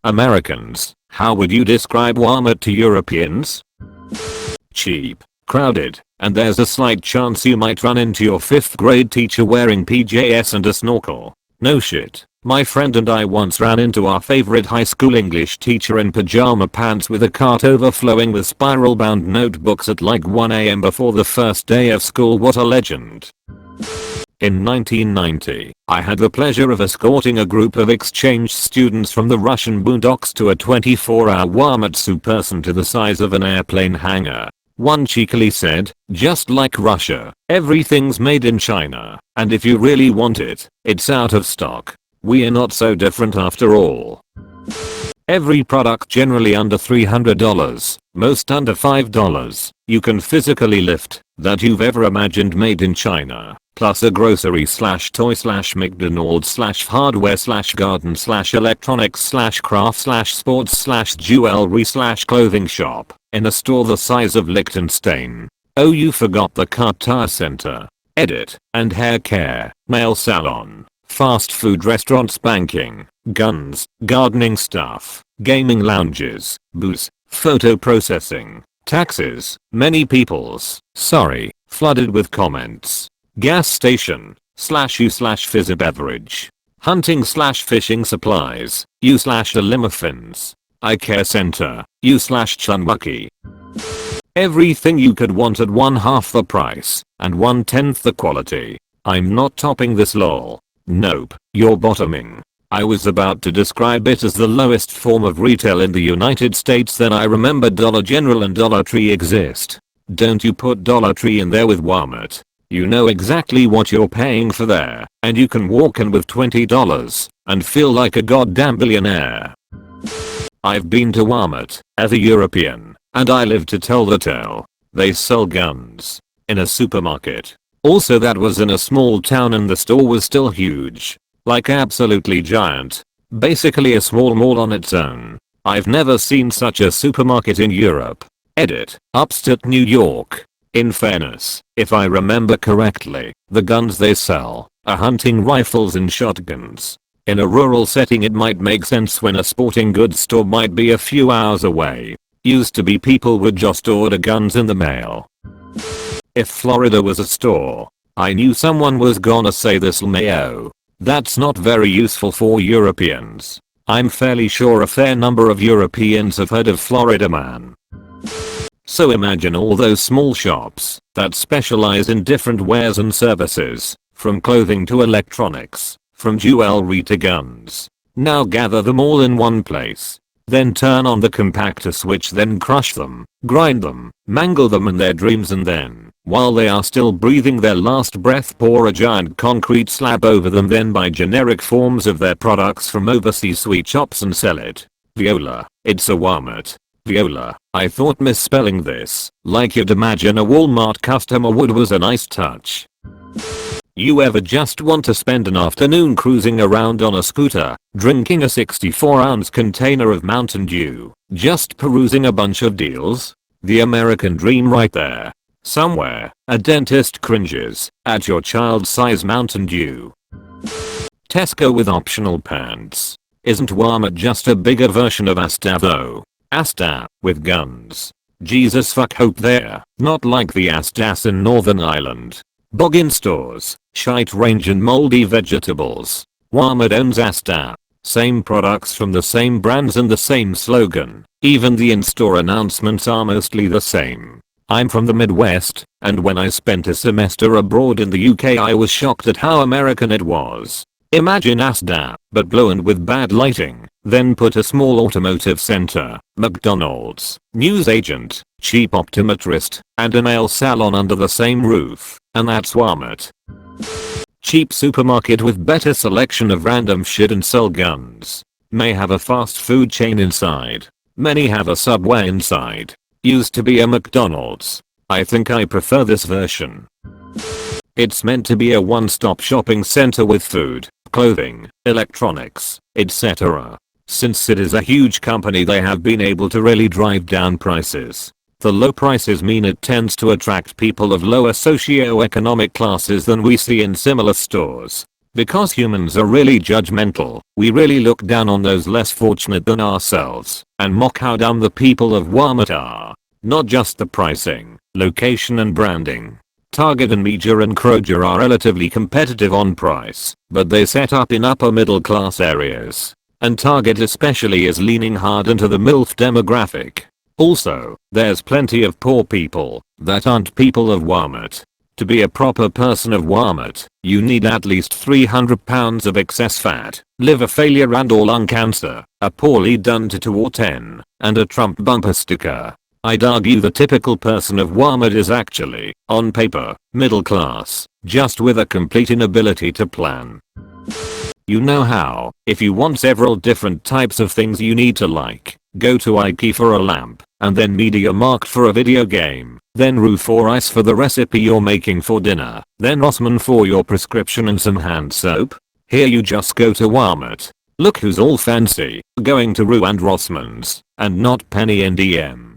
Americans, how would you describe Walmart to Europeans? Cheap, crowded, and there's a slight chance you might run into your 5th grade teacher wearing PJs and a snorkel. No shit. My friend and I once ran into our favorite high school English teacher in pajama pants with a cart overflowing with spiral bound notebooks at like 1 AM before the first day of school. What a legend. In 1990, I had the pleasure of escorting a group of exchange students from the Russian boondocks to a 24-hour Walmart supercenter to the size of an airplane hangar. One cheekily said, "Just like Russia, everything's made in China, and if you really want it, it's out of stock. We're not so different after all." Every product generally under $300, most under $5, you can physically lift, that you've ever imagined made in China, plus a grocery slash toy slash McDonald's slash hardware slash garden slash electronics slash craft slash sports slash jewelry slash clothing shop, in a store the size of Liechtenstein. Oh, you forgot the car tire center, edit, and hair care, nail salon, fast food restaurants, banking, guns, gardening stuff, gaming lounges, booze, photo processing, taxes, many people's, sorry, flooded with comments, gas station, /u /fizzy beverage, hunting /fishing supplies, u /alimofins, eye care center, u /chunwucky. Everything you could want at 1/2 the price, and 1/10 the quality. I'm not topping this lol. Nope, you're bottoming. I was about to describe it as the lowest form of retail in the United States, then I remembered Dollar General and Dollar Tree exist. Don't you put Dollar Tree in there with Walmart. You know exactly what you're paying for there, and you can walk in with $20 and feel like a goddamn billionaire. I've been to Walmart as a European, and I live to tell the tale. They sell guns in a supermarket. Also, that was in a small town and the store was still huge. Like absolutely giant. Basically a small mall on its own. I've never seen such a supermarket in Europe. Edit, upstate New York. In fairness, if I remember correctly, the guns they sell are hunting rifles and shotguns. In a rural setting it might make sense when a sporting goods store might be a few hours away. Used to be people would just order guns in the mail. If Florida was a store, I knew someone was gonna say this LMAO. That's not very useful for Europeans. I'm fairly sure a fair number of Europeans have heard of Florida Man. So imagine all those small shops that specialize in different wares and services, from clothing to electronics, from jewelry to guns. Now gather them all in one place. Then turn on the compactor switch, then crush them, grind them, mangle them in their dreams, and then, while they are still breathing their last breath, pour a giant concrete slab over them, then buy generic forms of their products from overseas sweet shops and sell it. Viola, it's a Walmart. Viola, I thought misspelling this, like you'd imagine a Walmart customer would, was a nice touch. You ever just want to spend an afternoon cruising around on a scooter, drinking a 64-ounce container of Mountain Dew, just perusing a bunch of deals? The American dream right there. Somewhere, a dentist cringes at your child-size Mountain Dew. Tesco with optional pants. Isn't Walmart just a bigger version of Asda though? Asda, with guns. Jesus fuck, hope they're not like the Asdas in Northern Ireland. Boggin stores, shite range and moldy vegetables. Walmart owns Asda. Same products from the same brands and the same slogan. Even the in-store announcements are mostly the same. I'm from the Midwest, and when I spent a semester abroad in the UK I was shocked at how American it was. Imagine Asda, but blonde with bad lighting, then put a small automotive center, McDonald's, newsagent, cheap optometrist, and a nail salon under the same roof, and that's Walmart. Cheap supermarket with better selection of random shit and sell guns. May have a fast food chain inside. Many have a Subway inside. Used to be a McDonald's. I think I prefer this version. It's meant to be a one-stop shopping center with food, clothing, electronics, etc. Since it is a huge company, they have been able to really drive down prices. The low prices mean it tends to attract people of lower socio-economic classes than we see in similar stores. Because humans are really judgmental, we really look down on those less fortunate than ourselves and mock how dumb the people of Walmart are. Not just the pricing, location and branding. Target and Media and Kroger are relatively competitive on price, but they set up in upper middle class areas. And Target especially is leaning hard into the MILF demographic. Also, there's plenty of poor people that aren't people of Walmart. To be a proper person of Walmart, you need at least 300 pounds of excess fat, liver failure and or lung cancer, a poorly done tattoo or 10, and a Trump bumper sticker. I'd argue the typical person of Walmart is actually, on paper, middle class, just with a complete inability to plan. You know how, if you want several different types of things you need to like, go to IKEA for a lamp, and then MediaMarkt for a video game, then Rue for ice for the recipe you're making for dinner, then Rossmann for your prescription and some hand soap? Here you just go to Walmart. Look who's all fancy, going to Rue and Rossmann's, and not Penny and DM.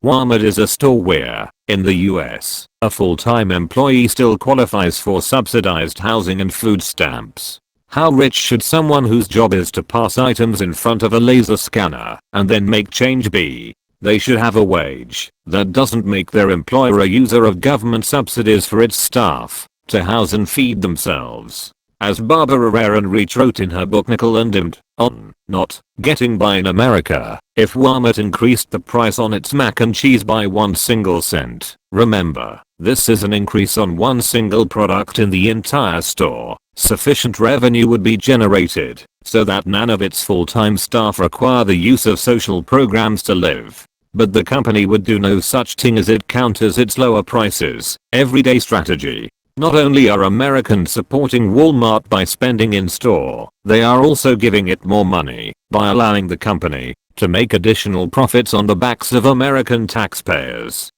Walmart is a store where, in the US, a full-time employee still qualifies for subsidized housing and food stamps. How rich should someone whose job is to pass items in front of a laser scanner and then make change be? They should have a wage that doesn't make their employer a user of government subsidies for its staff to house and feed themselves. As Barbara Ehrenreich wrote in her book Nickel and Dimmed, on Not Getting By in America, if Walmart increased the price on its mac and cheese by 1 single cent, remember, this is an increase on one single product in the entire store. Sufficient revenue would be generated so that none of its full-time staff require the use of social programs to live. But the company would do no such thing as it counters its lower prices everyday strategy. Not only are Americans supporting Walmart by spending in store, they are also giving it more money by allowing the company to make additional profits on the backs of American taxpayers.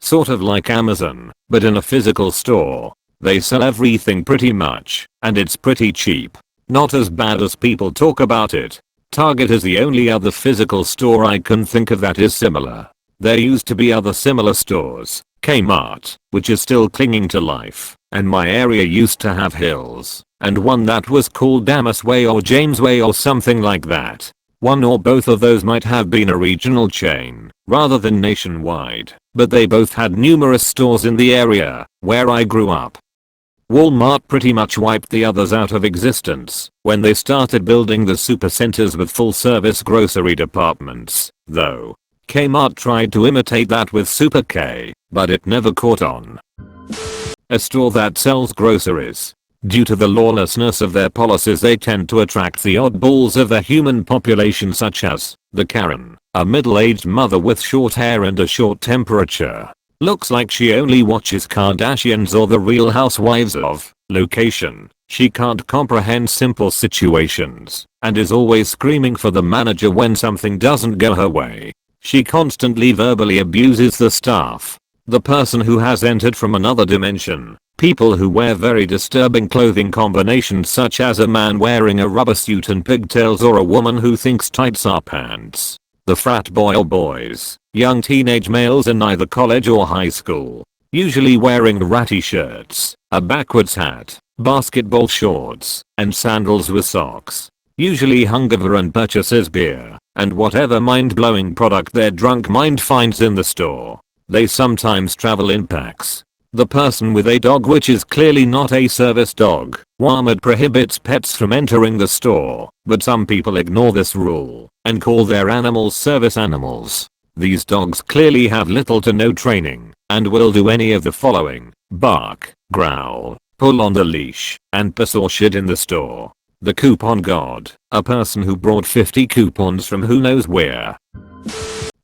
Sort of like Amazon, but in a physical store. They sell everything pretty much, and it's pretty cheap. Not as bad as people talk about it. Target is the only other physical store I can think of that is similar. There used to be other similar stores. Kmart, which is still clinging to life, and my area used to have Hills, and one that was called Damas Way or James Way or something like that. One or both of those might have been a regional chain, rather than nationwide, but they both had numerous stores in the area where I grew up. Walmart pretty much wiped the others out of existence when they started building the supercenters with full-service grocery departments, though. Kmart tried to imitate that with Super K, but it never caught on. A store that sells groceries. Due to the lawlessness of their policies, they tend to attract the oddballs of the human population, such as the Karen, a middle-aged mother with short hair and a short temperature. Looks like she only watches Kardashians or the Real Housewives of Location. She can't comprehend simple situations and is always screaming for the manager when something doesn't go her way. She constantly verbally abuses the staff. The person who has entered from another dimension. People who wear very disturbing clothing combinations, such as a man wearing a rubber suit and pigtails or a woman who thinks tights are pants. The frat boy or boys. Young teenage males in either college or high school. Usually wearing ratty shirts, a backwards hat, basketball shorts, and sandals with socks. Usually hungover and purchases beer and whatever mind-blowing product their drunk mind finds in the store. They sometimes travel in packs. The person with a dog which is clearly not a service dog. Walmart prohibits pets from entering the store, but some people ignore this rule and call their animals service animals. These dogs clearly have little to no training and will do any of the following: bark, growl, pull on the leash, and piss or shit in the store. The coupon god, a person who brought 50 coupons from who knows where.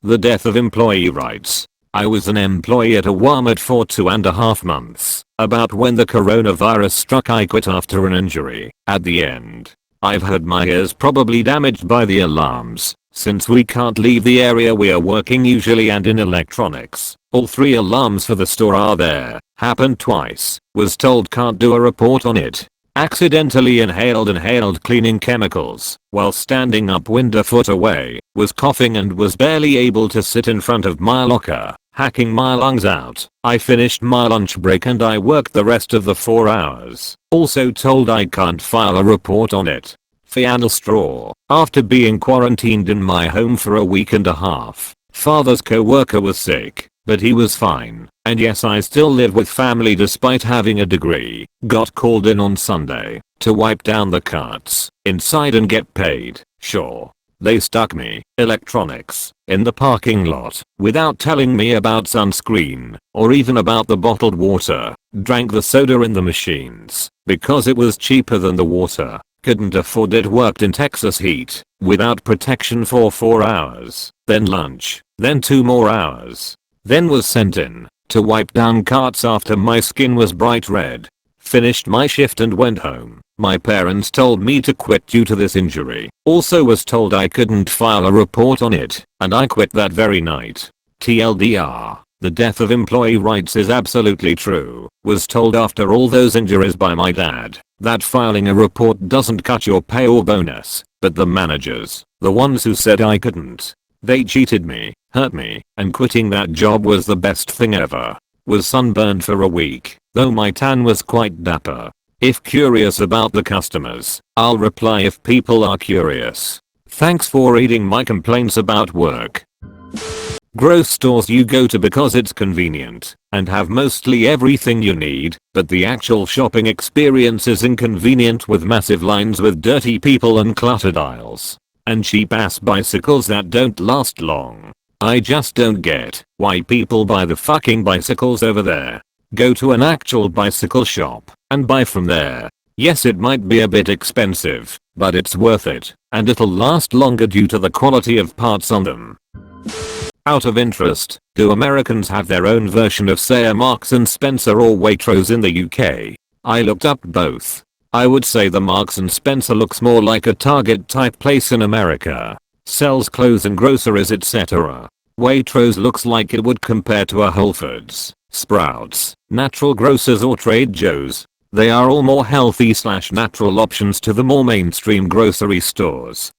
The death of employee rights. I was an employee at a Walmart for 2.5 months. About when the coronavirus struck, I quit after an injury. At the end, I've heard my ears probably damaged by the alarms, since we can't leave the area we are working usually, and in electronics. All 3 alarms for the store are there. Happened twice. Was told can't do a report on it. Accidentally inhaled cleaning chemicals while standing up wind a foot away. Was coughing and was barely able to sit in front of my locker. hacking my lungs out. I finished my lunch break and I worked the rest of the 4 hours. Also told I can't file a report on it. Final straw. After being quarantined in my home for a week and a half, father's co-worker was sick, but he was fine. And yes, I still live with family despite having a degree. Got called in on Sunday to wipe down the carts inside and get paid. Sure. They stuck me, electronics, in the parking lot without telling me about sunscreen or even about the bottled water. Drank the soda in the machines because it was cheaper than the water. Couldn't afford it. Worked in Texas heat without protection for 4 hours. Then lunch. Then 2 more hours. Then was sent in to wipe down carts after my skin was bright red. Finished my shift and went home. My parents told me to quit due to this injury. Also was told I couldn't file a report on it, and I quit that very night. TLDR, the death of employee rights is absolutely true. Was told after all those injuries by my dad that filing a report doesn't cut your pay or bonus, but the managers, the ones who said I couldn't, they cheated me, hurt me, and quitting that job was the best thing ever. Was sunburned for a week, though my tan was quite dapper. If curious about the customers, I'll reply if people are curious. Thanks for reading my complaints about work. Grocery stores you go to because it's convenient and have mostly everything you need, but the actual shopping experience is inconvenient with massive lines with dirty people and cluttered aisles. And cheap ass bicycles that don't last long. I just don't get why people buy the fucking bicycles over there. Go to an actual bicycle shop and buy from there. Yes, it might be a bit expensive, but it's worth it, and it'll last longer due to the quality of parts on them. Out of interest, do Americans have their own version of say a Marks and Spencer or Waitrose in the UK? I looked up both. I would say the Marks and Spencer looks more like a Target type place in America. Sells clothes and groceries etc. Waitrose looks like it would compare to a Whole Foods, Sprouts, Natural Grocers or Trade Joe's. They are all more healthy / natural options to the more mainstream grocery stores.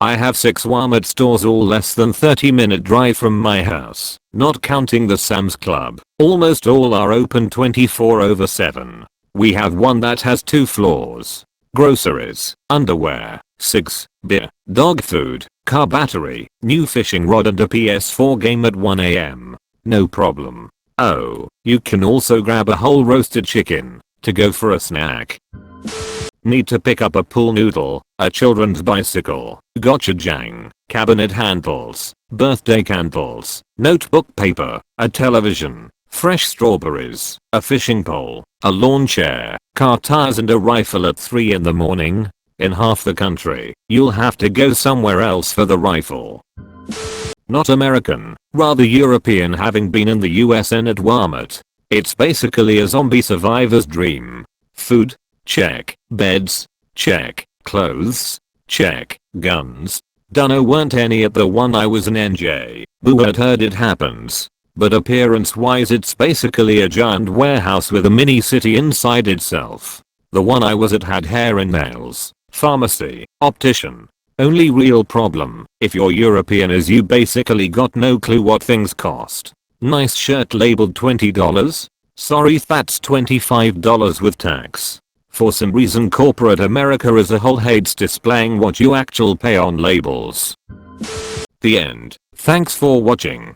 I have 6 Walmart stores all less than 30-minute drive from my house, not counting the Sam's Club. Almost all are open 24/7. We have one that has 2 floors. Groceries, underwear, cigs, beer, dog food, car battery, new fishing rod and a PS4 game at 1 AM. No problem. Oh, you can also grab a whole roasted chicken to go for a snack. Need to pick up a pool noodle, a children's bicycle, gotcha jang, cabinet handles, birthday candles, notebook paper, a television, fresh strawberries, a fishing pole, a lawn chair, car tires and a rifle at 3 in the morning. In half the country, you'll have to go somewhere else for the rifle. Not American, rather European, having been in the US and at Walmart. It's basically a zombie survivor's dream. Food? Check. Beds? Check. Clothes? Check. Guns? Dunno, weren't any at the one I was in NJ. Boo, had heard it happens. But appearance wise it's basically a giant warehouse with a mini city inside itself. The one I was at had hair and nails, pharmacy, optician. Only real problem if you're European is you basically got no clue what things cost. Nice shirt labeled $20? Sorry, that's $25 with tax. For some reason corporate America as a whole hates displaying what you actually pay on labels. The end. Thanks for watching.